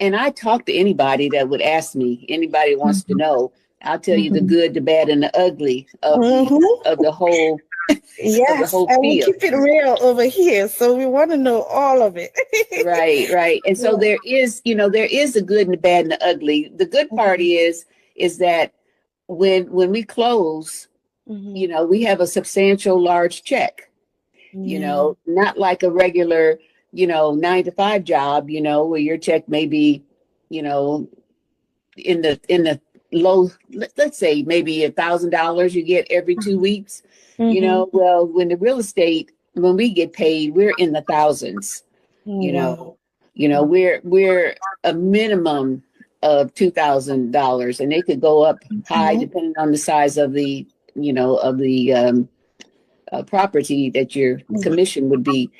And I talk to anybody that would ask me, anybody wants to know, I'll tell you the good, the bad, and the ugly of Mm-hmm. the whole of the Yes, whole and we field. keep it real over here, so we want to know all of it. Right, right. And so Yeah. there is, there is the good and the bad and the ugly. The good part Mhm. is that when we close, Mhm. we have a substantial large check, Yeah. not like a regular, 9 to 5 job, where your check may be, you know, in the low, let's say maybe $1,000 you get every 2 weeks. Mhm. Well, when the real estate, when we get paid, we're in the thousands. Oh, you wow. know we're a minimum of $2,000, and they could go up high Mhm. depending on the size of the property that your commission would be.